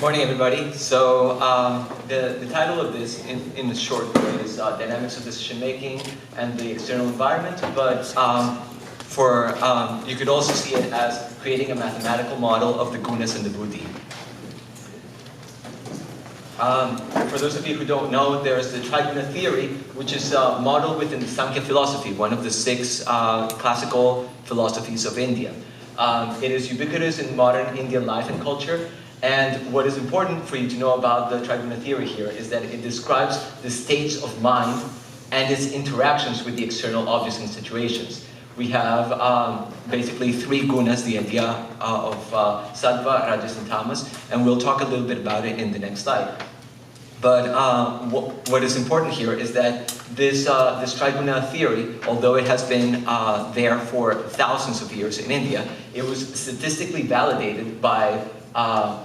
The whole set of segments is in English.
Morning, everybody. So the title of this, in short, is Dynamics of Decision Making and the External Environment. But you could also see it as creating a mathematical model of the gunas and the buddhi. For those of you who don't know, there's the Triguna theory, which is modeled within the Sankhya philosophy, one of the 6 classical philosophies of India. It is ubiquitous in modern Indian life and culture. And what is important for you to know about the Triguna theory here is that it describes the states of mind and its interactions with the external objects and situations. We have basically 3 gunas, the idea of sattva, rajas, and tamas, and we'll talk a little bit about it in the next slide. But what is important here is that this Triguna theory, although it has been there for thousands of years in India, it was statistically validated by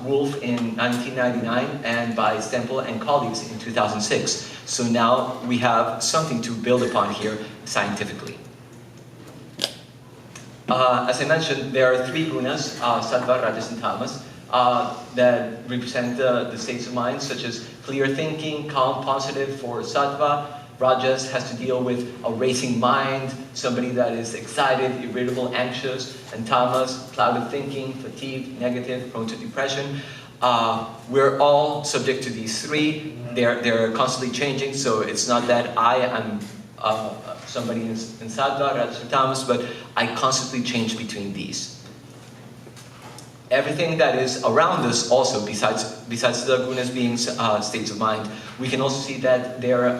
Wolf in 1999 and by Stempel and colleagues in 2006. So now we have something to build upon here scientifically. As I mentioned, there are 3 gunas, sattva, rajas, and tamas, that represent the states of mind, such as clear thinking, calm, positive for sattva. Rajas has to deal with a racing mind, somebody that is excited, irritable, anxious, and tamas, cloud of thinking, fatigued, negative, prone to depression. We're all subject to these 3. They're constantly changing, so it's not that I am somebody in sattva, rajas, or tamas, but I constantly change between these. Everything that is around us also, besides the gunas being states of mind, we can also see that they're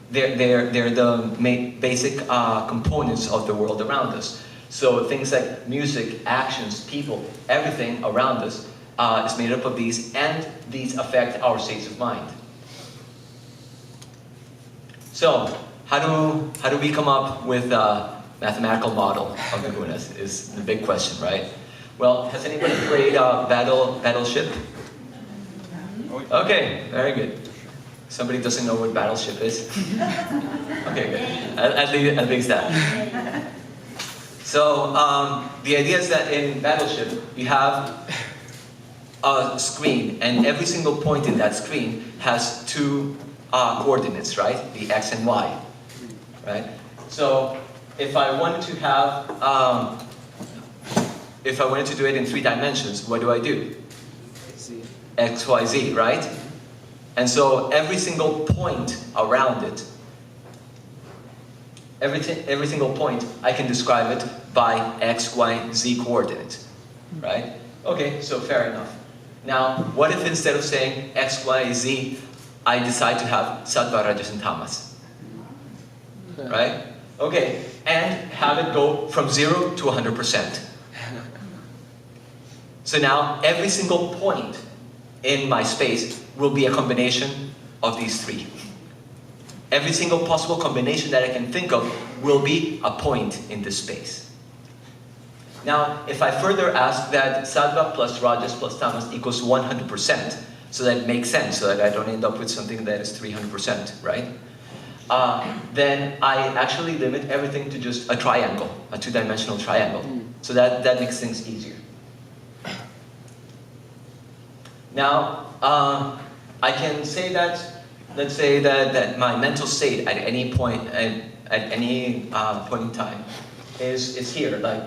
the basic components of the world around us. So things like music, actions, people, everything around us is made up of these, and these affect our states of mind. So how do we come up with a mathematical model of the gunas is the big question, right? Well, has anybody played Battleship? Okay, very good. Somebody doesn't know what Battleship is? Okay, good. At least that. So the idea is that in Battleship, you have a screen, and every single point in that screen has 2 coordinates, right? The x and y, right? So if I wanted to have, if I wanted to do it in 3 dimensions, what do I do? X, Y, Z, right? And so every single point around it, every single point, I can describe it by X, Y, Z coordinates, right? Okay, so fair enough. Now, what if instead of saying X, Y, Z, I decide to have sattva, rajas, and tamas? Right? Okay, and have it go from 0 to 100%. So now, every single point in my space will be a combination of these 3. Every single possible combination that I can think of will be a point in this space. Now, if I further ask that sattva plus rajas plus tamas equals 100%, so that it makes sense, so that I don't end up with something that is 300%, right? Then I actually limit everything to just a triangle, a 2-dimensional triangle. So that makes things easier. Now, I can say that, let's say that my mental state at any point, at any point in time is here. Like,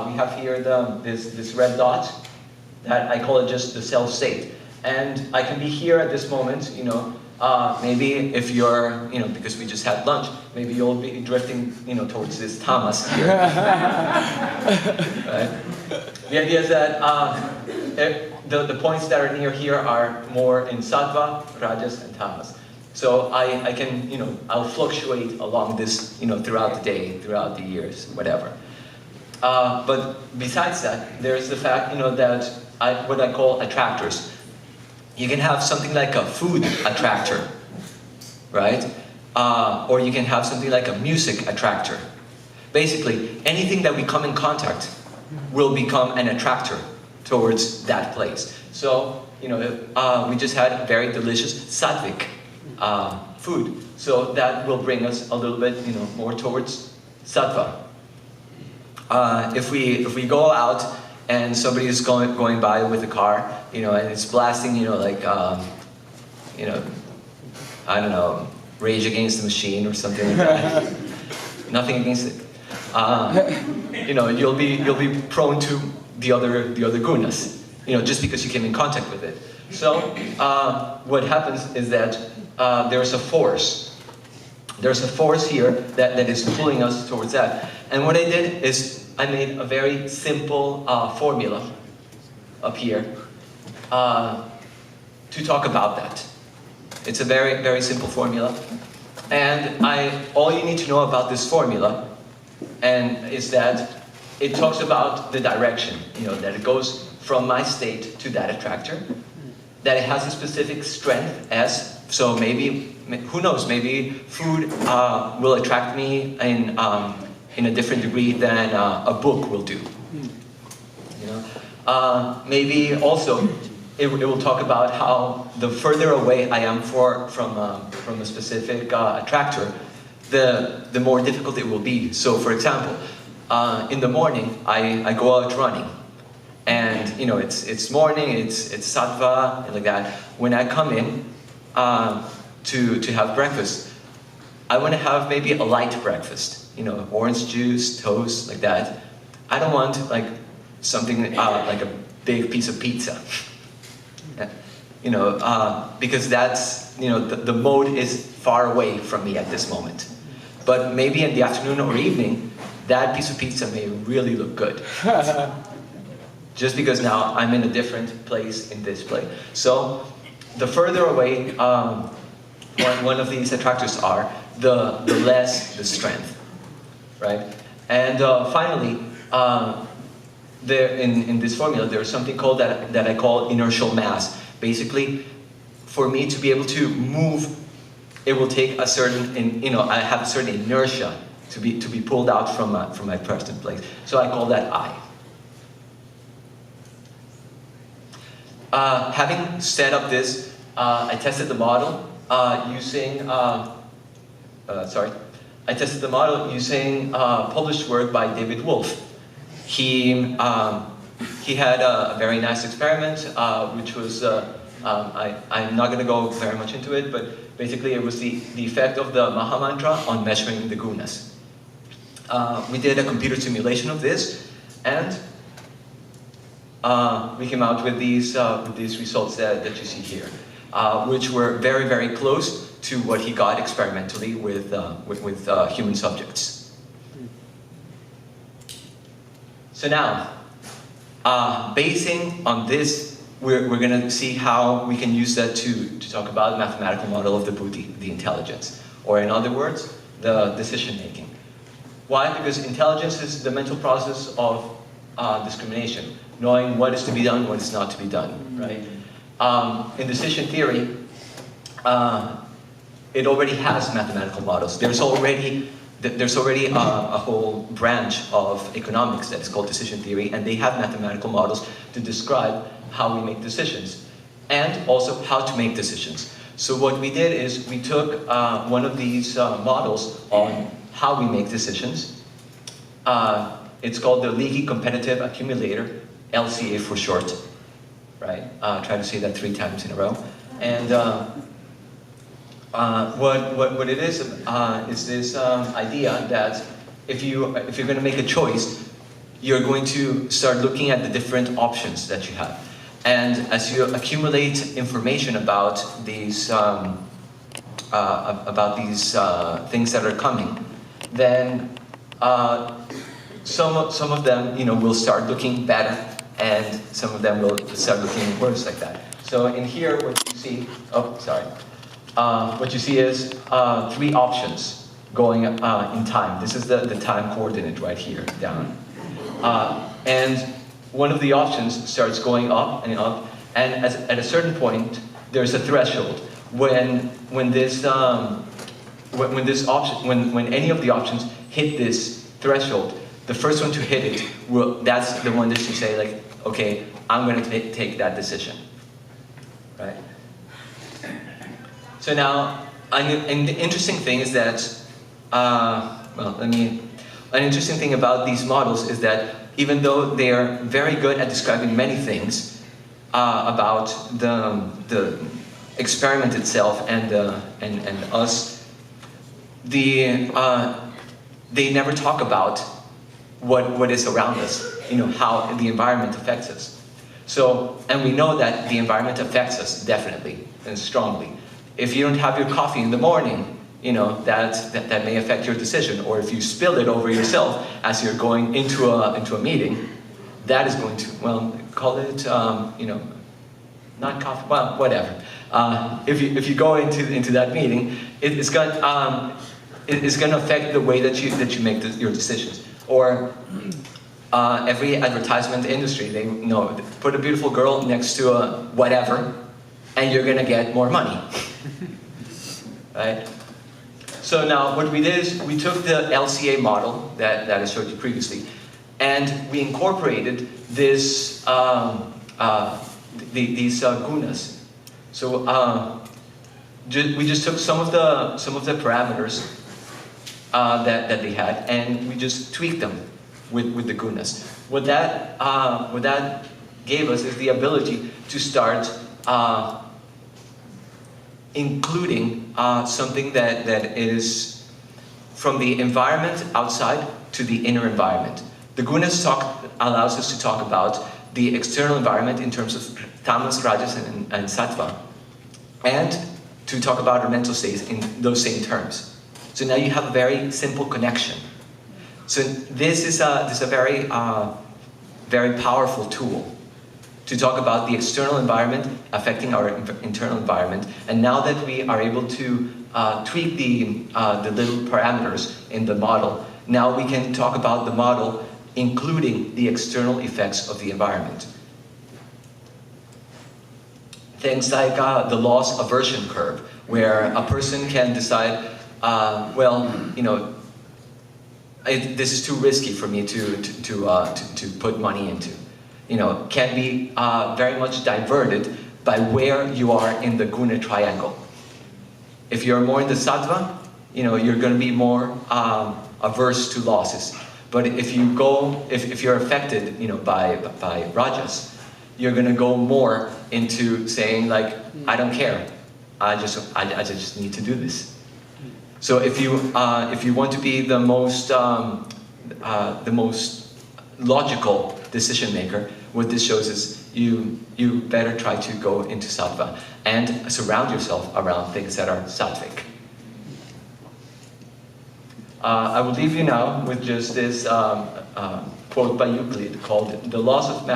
we have here this red dot that I call it just the self state. And I can be here at this moment, you know, maybe if you're, you know, because we just had lunch, maybe you'll be drifting, you know, towards this tamas here. Right? The idea is that the points that are near here are more in sattva, rajas, and tamas. So I can, you know, I'll fluctuate along this, you know, throughout the day, throughout the years, whatever. But besides that, there's the fact, you know, that what I call attractors. You can have something like a food attractor, right? Or you can have something like a music attractor. Basically, anything that we come in contact will become an attractor towards that place. So, you know, we just had a very delicious sattvic food. So that will bring us a little bit, you know, more towards sattva. If we go out and somebody is going by with a car, you know, and it's blasting, you know, like, you know, I don't know, Rage Against the Machine or something like that. Nothing against it. You know, you'll be prone to the other gunas, you know, just because you came in contact with it. So what happens is that there's a force. There's a force here that is pulling us towards that. And what I did is I made a very simple formula up here to talk about that. It's a very, very simple formula. And all you need to know about this formula is that it talks about the direction, you know, that it goes from my state to that attractor, that it has a specific strength S. So maybe, who knows, maybe food will attract me in a different degree than a book will do. You know? Maybe also, it will talk about how the further away I am from a specific attractor, the more difficult it will be. So for example, in the morning, I go out running. And you know, it's morning, it's sattva, and like that. When I come in to have breakfast, I want to have maybe a light breakfast. You know, orange juice, toast, like that. I don't want like something like a big piece of pizza. You know, because that's, you know, the mode is far away from me at this moment. But maybe in the afternoon or evening, that piece of pizza may really look good. Just because now I'm in a different place in this place. So the further away one of these attractors are, the less the strength, right? And finally, in this formula, there's something called that I call inertial mass. Basically, for me to be able to move, it will take a certain, you know, I have a certain inertia to be pulled out from my present place. So I call that I. Having set up this, I tested the model using published work by David Wolf. He had a very nice experiment, which was, I'm not going to go very much into it, but basically it was the effect of the Maha Mantra on measuring the gunas. We did a computer simulation of this, and we came out with these results that you see here, which were very, very close to what he got experimentally with human subjects. So now, basing on this, we're going to see how we can use that to talk about the mathematical model of the buddhi, the intelligence, or in other words, the decision-making. Why? Because intelligence is the mental process of discrimination, knowing what is to be done, what is not to be done, right? In decision theory, it already has mathematical models. There's already a whole branch of economics that is called decision theory, and they have mathematical models to describe how we make decisions, and also how to make decisions. So what we did is we took one of these models on how we make decisions. It's called the Leahy Competitive Accumulator, LCA for short, right? Try to say that 3 times in a row. And what it is this idea that if you're going to make a choice, you're going to start looking at the different options that you have. And as you accumulate information about these things that are coming, then some of them, you know, will start looking better, and some of them will start looking worse, like that. So in here, what you see, what you see is 3 options going in time. This is the time coordinate right here, down. And one of the options starts going up, and at a certain point, there's a threshold. When any of the options hit this threshold, the first one to hit it, that's the one that you say, like, okay, I'm going to take that decision, right? So now, and the interesting thing is that, an interesting thing about these models is that even though they are very good at describing many things about the experiment itself and us, they never talk about what is around us, how the environment affects us. So, and we know that the environment affects us definitely and strongly. If you don't have your coffee in the morning, that may affect your decision. Or if you spill it over yourself as you're going into a meeting, that is going to, well, call it, not coffee, well, whatever. If you go into that meeting, it's going to affect the way that you make your decisions. Or every advertisement industry, they know, put a beautiful girl next to a whatever, and you're going to get more money. Right? So now what we did is we took the LCA model that I showed you previously, and we incorporated this, these gunas. So we just took some of the parameters that they had, and we just tweaked them with the gunas. What that gave us is the ability to start including something that is from the environment outside to the inner environment. The gunas allows us to talk about the external environment in terms of tamas, rajas, and sattva, and to talk about our mental states in those same terms. So now you have a very simple connection. So this is a very, very powerful tool to talk about the external environment affecting our internal environment. And now that we are able to tweak the little parameters in the model, now we can talk about the model including the external effects of the environment. Things like the loss aversion curve, where a person can decide, this is too risky for me to put money into. Can be very much diverted by where you are in the guna triangle. If you're more in the sattva, you're going to be more averse to losses. But if you're affected, by rajas, you're going to go more into saying like, I don't care, I just need to do this. So if you want to be the most logical decision maker, what this shows is you better try to go into sattva and surround yourself around things that are sattvic. I will leave you now with just this quote by Euclid called, "The laws of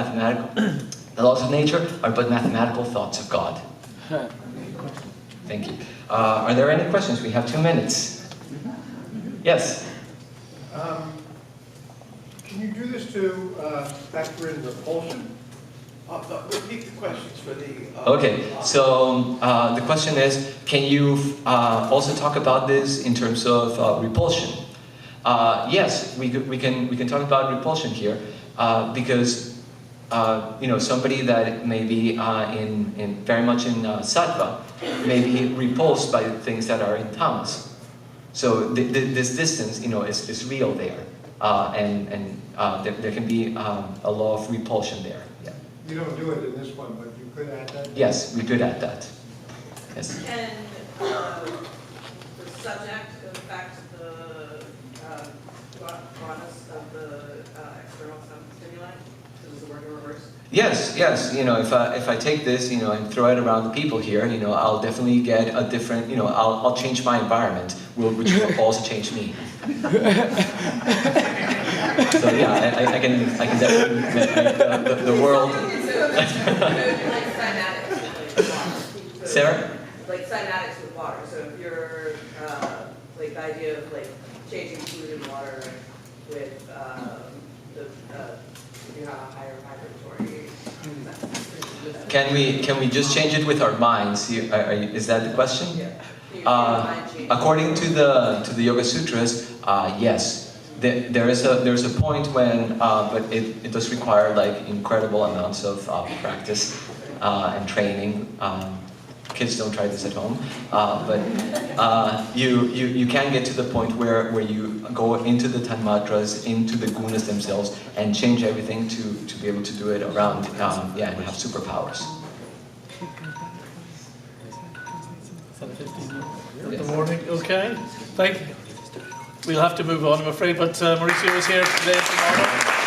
nature are but mathematical thoughts of God." Thank you. Are there any questions? We have 2 minutes. Yes? Can you do this to factor in repulsion? Repeat the questions for the... Okay, so the question is, can you also talk about this in terms of repulsion? Yes, we can talk about repulsion here, because somebody that may be very much in sattva may be repulsed by things that are in tamas. So this distance, is real there, and there can be a law of repulsion there. Yeah. You don't do it in this one, but you could add that? Yes, we could add that. Yes. Can the subject affect the broadness of the external stimuli? Does it work in reverse? Yes. If I take this, and throw it around the people here, I'll definitely get a different, I'll change my environment, which will also change me. So yeah, I can definitely make the world. Like cymatics with water. Sarah? Like cymatics with water. So if you're like the idea of like changing food and water with if you have a higher vibratory. Can we just change it with our minds? Is that the question? Yeah. According to the Yoga Sutras, yes. There's a point when, but it does require like incredible amounts of practice and training. Kids don't try this at home, but you can get to the point where you go into the tanmatras, into the gunas themselves, and change everything to be able to do it around, and have superpowers. Good morning. Okay. Thank you. We'll have to move on, I'm afraid, but Mauricio is here today and tomorrow.